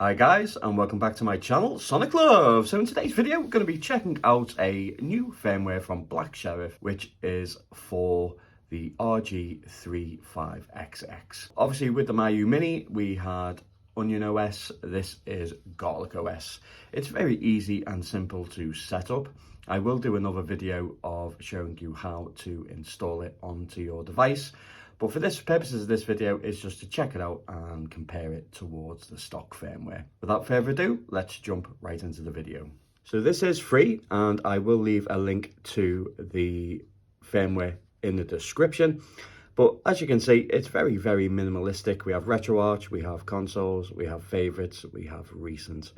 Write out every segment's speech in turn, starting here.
Hi guys, and welcome back to my channel, Sonic Love. So in today's video, we're going to be checking out a new firmware from Black Seraph, which is for the RG35XX. Obviously with the Mayu Mini, we had Onion OS. This is Garlic OS. It's very easy and simple to set up. I will do another video of showing you how to install it onto your device. But for this purposes of this video is just to check it out and compare it towards the stock firmware. Without further ado, let's jump right into the video. So this is free, and I will leave a link to the firmware in the description. But as you can see, it's very, very minimalistic. We have RetroArch, we have consoles, we have favorites, we have recent.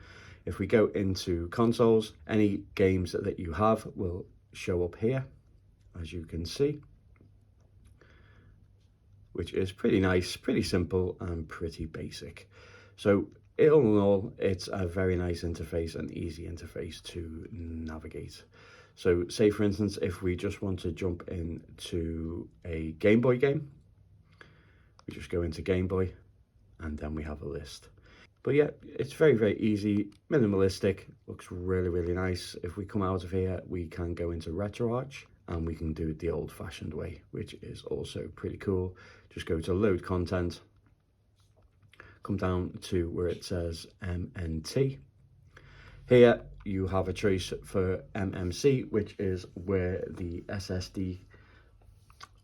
If we go into consoles, any games that you have will show up here, as you can see, which is pretty nice, pretty simple, and pretty basic. So all in all, it's a very nice interface, an easy interface to navigate. So say for instance, if we just want to jump into a Game Boy game, we just go into Game Boy and then we have a list. But yeah, it's very, very easy, minimalistic, looks really, really nice. If we come out of here, we can go into RetroArch and we can do it the old-fashioned way, which is also pretty cool. Just go to load content, come down to where it says MNT. Here you have a choice for MMC, which is where the SSD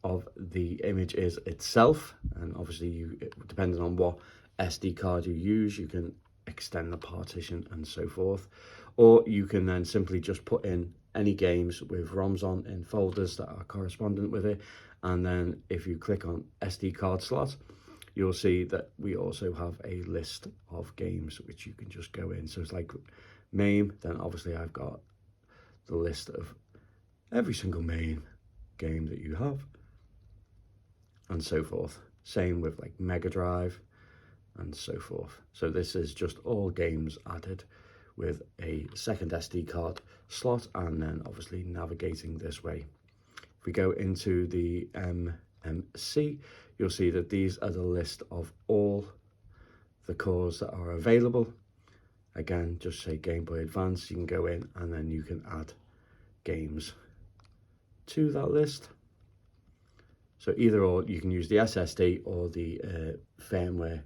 of the image is itself. And obviously, depending on what SD card you use, you can extend the partition and so forth. Or you can then simply just put in any games with ROMs on in folders that are correspondent with it. And then if you click on SD card slot, you'll see that we also have a list of games which you can just go in. So it's like MAME, then obviously I've got the list of every single MAME game that you have and so forth. Same with like Mega Drive and so forth. So this is just all games added with a second SD card slot, and then obviously navigating this way. If we go into the MMC, you'll see that these are the list of all the cores that are available. Again, just say Game Boy Advance, you can go in and then you can add games to that list. So either or, you can use the SSD or the firmware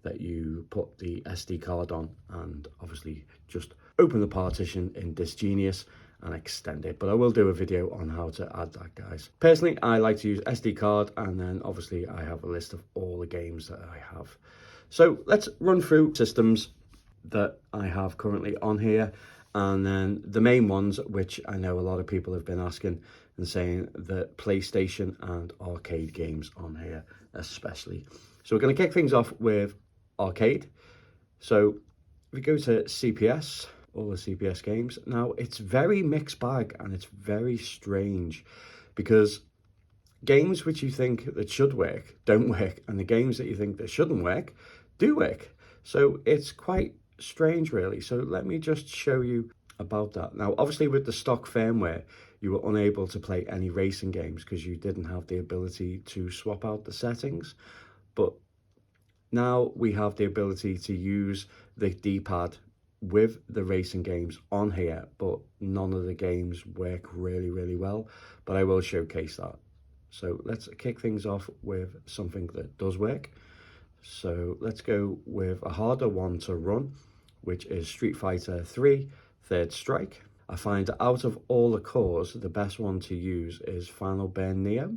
that you put the SD card on, and obviously just open the partition in Disgenius and extend it. But I will do a video on how to add that, guys. Personally, I like to use SD card, and then obviously I have a list of all the games that I have. So let's run through systems that I have currently on here, and then the main ones, which I know a lot of people have been asking and saying that PlayStation and arcade games on here especially. So we're going to kick things off with arcade. So if we go to CPS, all the CPS games, now it's very mixed bag and it's very strange, because games which you think that should work don't work, and the games that you think that shouldn't work do work. So it's quite strange, really. So let me just show you about that. Now obviously with the stock firmware, you were unable to play any racing games because you didn't have the ability to swap out the settings. But now we have the ability to use the D-pad with the racing games on here, but none of the games work really, really well. But I will showcase that. So let's kick things off with something that does work. So let's go with a harder one to run, which is Street Fighter 3 Third Strike. I find out of all the cores, the best one to use is Final Burn Neo.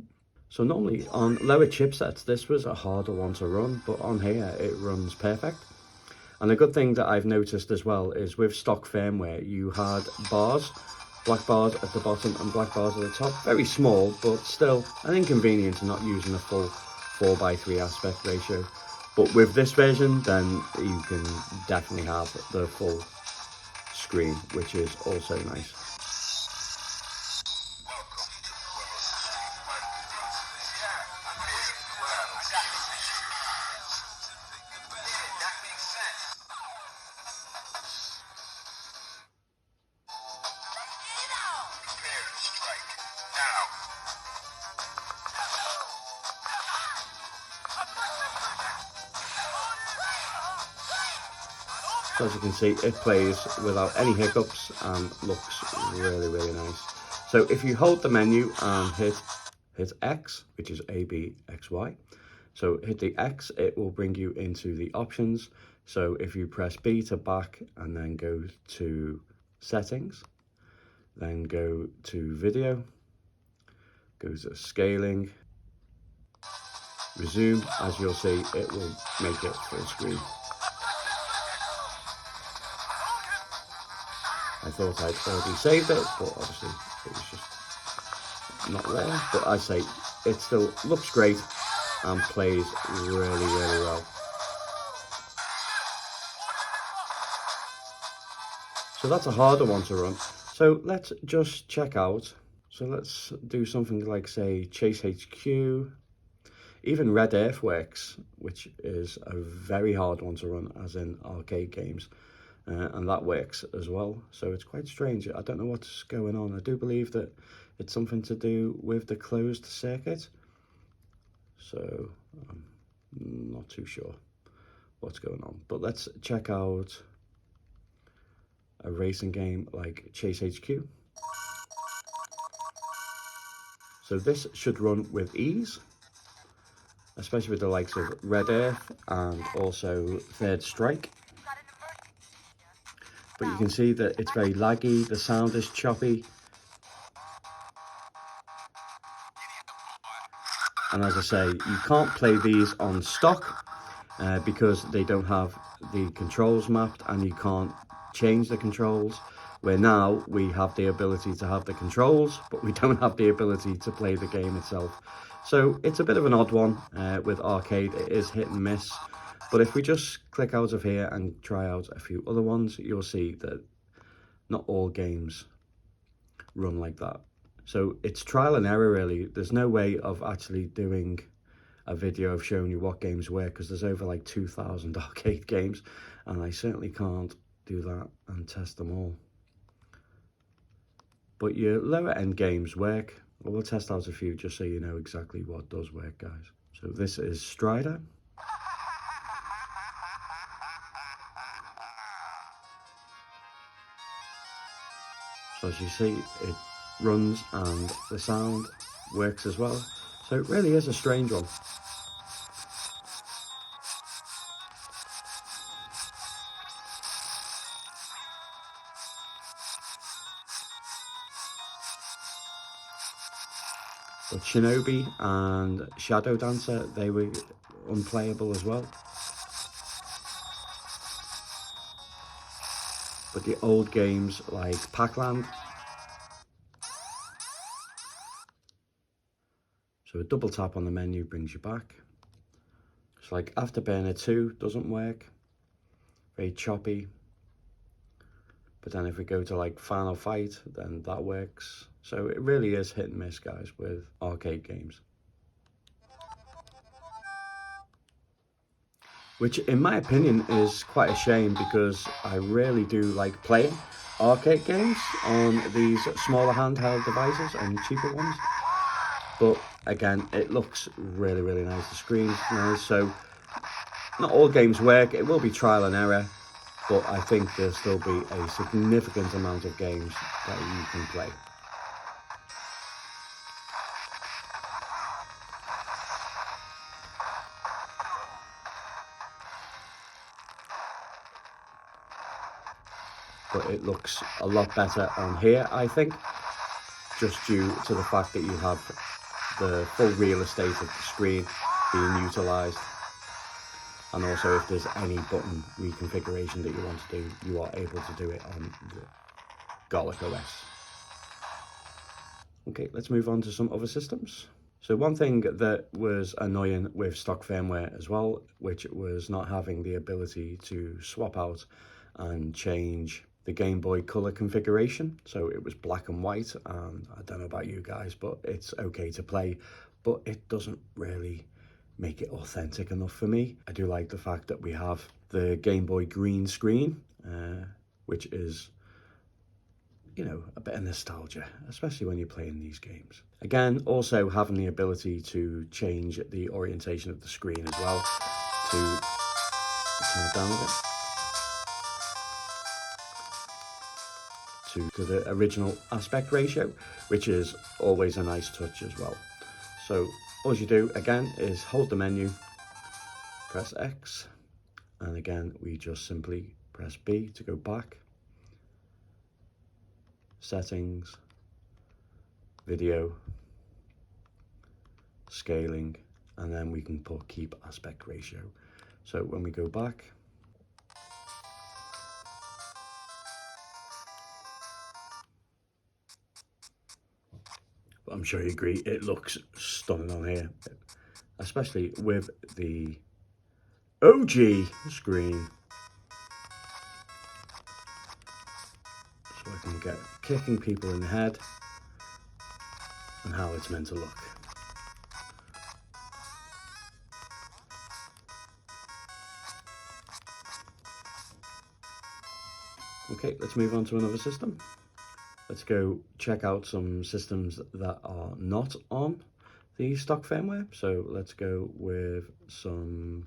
So normally on lower chipsets, this was a harder one to run, but on here it runs perfect. And a good thing that I've noticed as well is with stock firmware, you had bars, black bars at the bottom and black bars at the top. Very small, but still an inconvenience not using a full 4:3 aspect ratio. But with this version, then you can definitely have the full screen, which is also nice. So as you can see, it plays without any hiccups and looks really, really nice. So if you hold the menu and hit X, which is A, B, X, Y. So hit the X, it will bring you into the options. So if you press B to back and then go to settings, then go to video, go to scaling, resume, as you'll see, it will make it full screen. I thought I'd already saved it, but obviously it was just not there. But I say, it still looks great and plays really, really well. So that's a harder one to run. So let's just check out. So let's do something like, say, Chase HQ. Even Red Earth works, which is a very hard one to run, as in arcade games. And that works as well. So it's quite strange. I don't know what's going on. I do believe that it's something to do with the closed circuit. So I'm not too sure what's going on. But let's check out a racing game like Chase HQ. So this should run with ease, especially with the likes of Red Earth and also Third Strike. But you can see that it's very laggy, the sound is choppy. And as I say, you can't play these on stock because they don't have the controls mapped and you can't change the controls. Where now we have the ability to have the controls, but we don't have the ability to play the game itself. So it's a bit of an odd one with arcade. It is hit and miss. But if we just click out of here and try out a few other ones, you'll see that not all games run like that. So it's trial and error, really. There's no way of actually doing a video of showing you what games work, because there's over like 2,000 arcade games, and I certainly can't do that and test them all. But your lower end games work. Well, we'll test out a few just so you know exactly what does work, guys. So this is Strider. So as you see, it runs and the sound works as well. So it really is a strange one. But Shinobi and Shadow Dancer, they were unplayable as well. But the old games like Pac-Land. So a double tap on the menu brings you back. It's like Afterburner 2 doesn't work. Very choppy. But then if we go to like Final Fight, then that works. So it really is hit and miss, guys, with arcade games. Which in my opinion is quite a shame, because I really do like playing arcade games on these smaller handheld devices and cheaper ones. But again, it looks really, really nice. The screen's nice. So not all games work. It will be trial and error, but I think there'll still be a significant amount of games that you can play. But it looks a lot better on here, I think, just due to the fact that you have the full real estate of the screen being utilised. And also, if there's any button reconfiguration that you want to do, you are able to do it on the Garlic OS. Okay, let's move on to some other systems. So one thing that was annoying with stock firmware as well, which was not having the ability to swap out and change the Game Boy Color configuration. So it was black and white, and I don't know about you guys, but it's okay to play, but it doesn't really make it authentic enough for me. I do like the fact that we have the Game Boy green screen, which is, you know, a bit of nostalgia, especially when you're playing these games. Again, also having the ability to change the orientation of the screen as well, to turn it down a bit. to the original aspect ratio, which is always a nice touch as well. So all you do again is hold the menu, press X, and again we just simply press B to go back, settings, video, scaling, and then we can put keep aspect ratio. So when we go back, I'm sure you agree, it looks stunning on here, especially with the OG screen. So I can get kicking people in the head and how it's meant to look. Okay, let's move on to another system. Let's go check out some systems that are not on the stock firmware. So let's go with some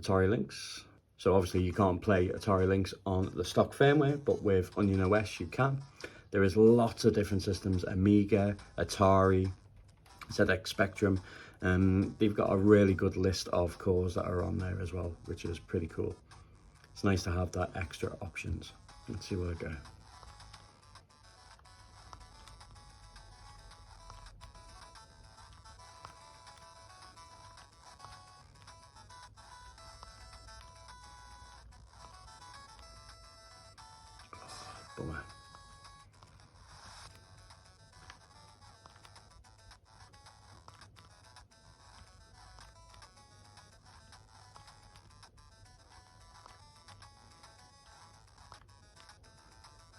Atari Lynx. So obviously you can't play Atari Lynx on the stock firmware, but with Onion OS you can. There is lots of different systems, Amiga, Atari, ZX Spectrum, and they've got a really good list of cores that are on there as well, which is pretty cool. It's nice to have that extra options. Let's see where I go. Bummer.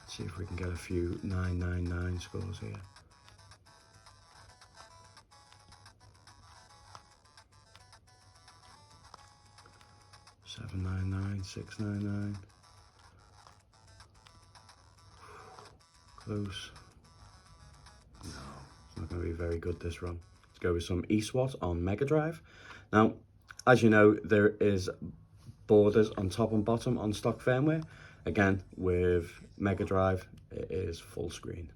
Let's see if we can get a few 999 scores here. Seven 99, 699. Close. No, it's not going to be very good this run. Let's go with some eSWAT on Mega Drive. Now, as you know, there is borders on top and bottom on stock firmware. Again, with Mega Drive, it is full screen.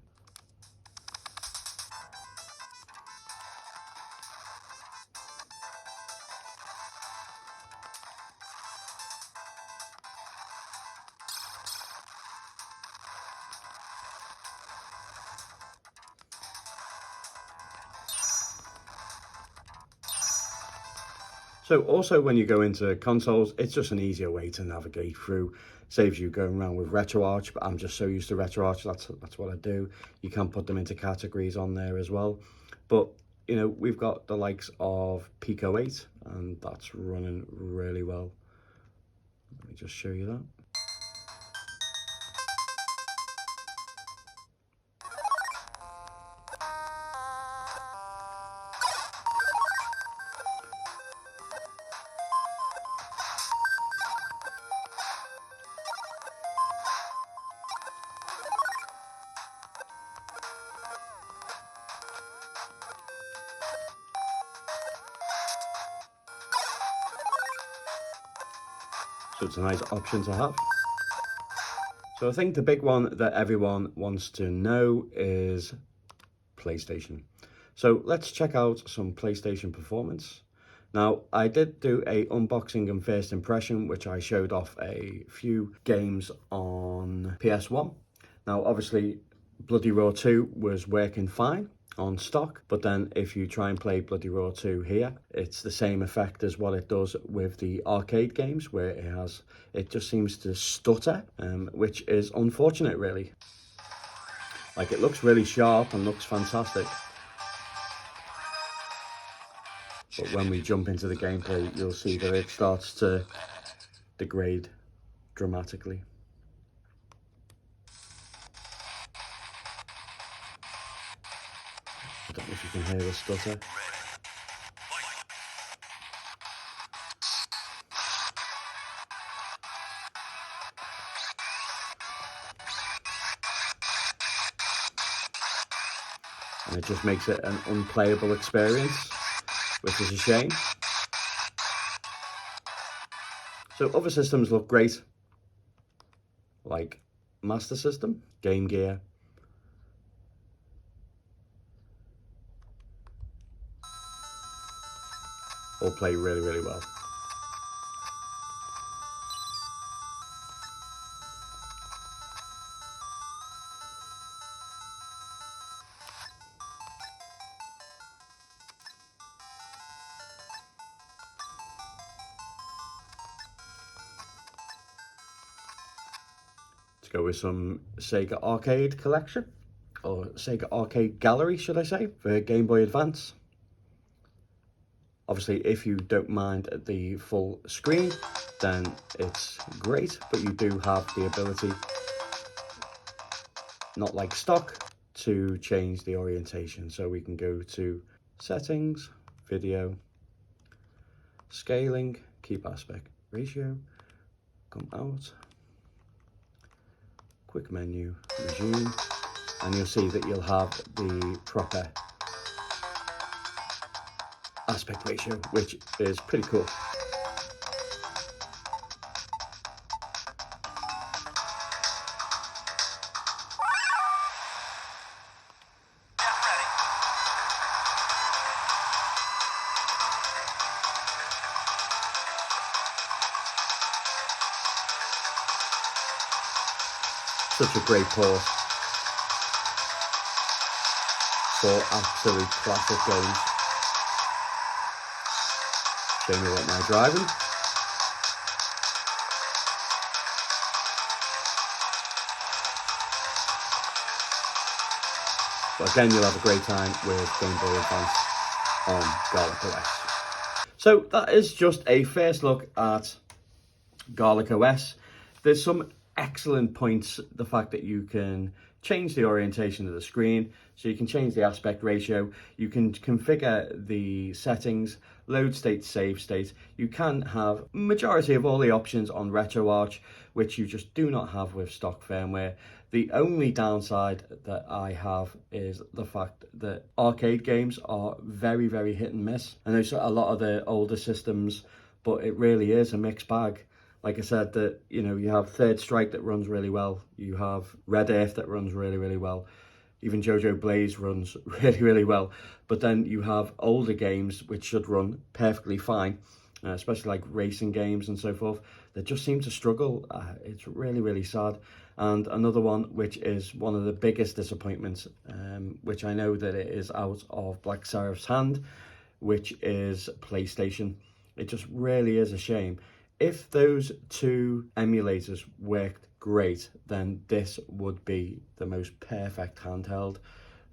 So also when you go into consoles, it's just an easier way to navigate through. Saves you going around with RetroArch, but I'm just so used to RetroArch, that's what I do. You can put them into categories on there as well. But you know, we've got the likes of Pico 8, and that's running really well. Let me just show you that. So it's a nice option to have. So I think the big one that everyone wants to know is PlayStation. So let's check out some PlayStation performance. Now, I did do a unboxing and first impression, which I showed off a few games on PS1. Now, obviously, Bloody Roar 2 was working fine on stock, but then if you try and play Bloody Roar 2 here, it's the same effect as what it does with the arcade games, where it just seems to stutter, which is unfortunate really. Like, it looks really sharp and looks fantastic, but when we jump into the gameplay, you'll see that it starts to degrade dramatically. I don't know if you can hear the stutter. And it just makes it an unplayable experience, which is a shame. So other systems look great, like Master System, Game Gear, all play really, really well. To go with some Sega Arcade Collection, or Sega Arcade Gallery, should I say, for Game Boy Advance. Obviously, if you don't mind the full screen, then it's great, but you do have the ability, not like stock, to change the orientation. So we can go to settings, video, scaling, keep aspect ratio, come out, quick menu, resume, and you'll see that you'll have the proper aspect ratio, which is pretty cool. Such a great port for absolute classic games. Show me what am I driving? But again, you'll have a great time with Game Boy Advance on Garlic OS. So that is just a first look at Garlic OS. There's some excellent points. The fact that you can change the orientation of the screen, so you can change the aspect ratio, you can configure the settings, load state, save state. You can have majority of all the options on RetroArch, which you just do not have with stock firmware. The only downside that I have is the fact that arcade games are very, very hit and miss. I know a lot of the older systems, but it really is a mixed bag. Like I said, that you have Third Strike that runs really well. You have Red Earth that runs really, really well. Even Jojo Blaze runs really, really well. But then you have older games which should run perfectly fine, especially like racing games and so forth, that just seem to struggle. It's really, really sad. And another one, which is one of the biggest disappointments, which I know that it is out of Black Seraph's hand, which is PlayStation. It just really is a shame. If those two emulators worked great, then this would be the most perfect handheld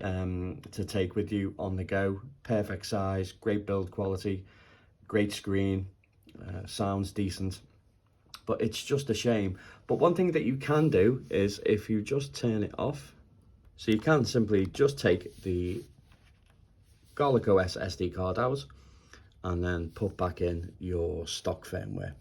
to take with you on the go. Perfect size, great build quality, great screen, sounds decent, but it's just a shame. But one thing that you can do is if you just turn it off, so you can simply just take the Garlic OS SD card out and then put back in your stock firmware.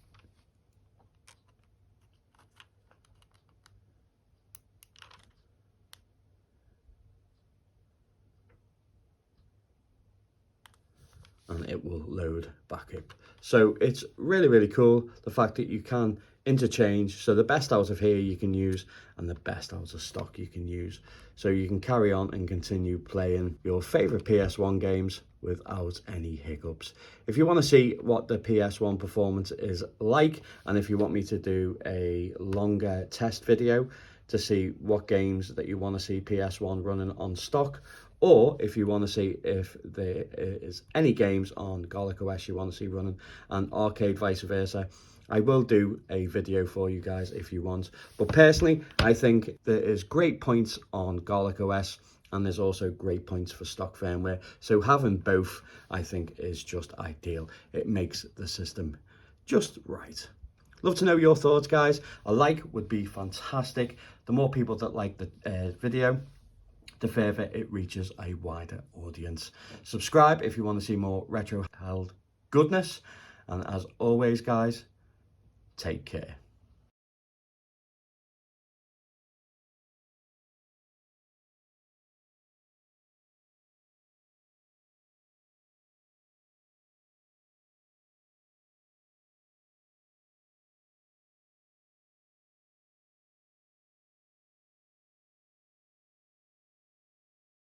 And it will load back up. So it's really, really cool, the fact that you can interchange. So the best out of here you can use, and the best out of stock you can use. So you can carry on and continue playing your favorite PS1 games without any hiccups. If you want to see what the PS1 performance is like, and if you want me to do a longer test video to see what games that you want to see PS1 running on stock, or if you want to see if there is any games on Garlic OS you want to see running and arcade vice versa, I will do a video for you guys if you want. But personally, I think there is great points on Garlic OS and there's also great points for stock firmware. So having both, I think, is just ideal. It makes the system just right. Love to know your thoughts, guys. A like would be fantastic. The more people that like the video, the further it reaches a wider audience. Subscribe if you want to see more retro held goodness. And as always, guys, take care.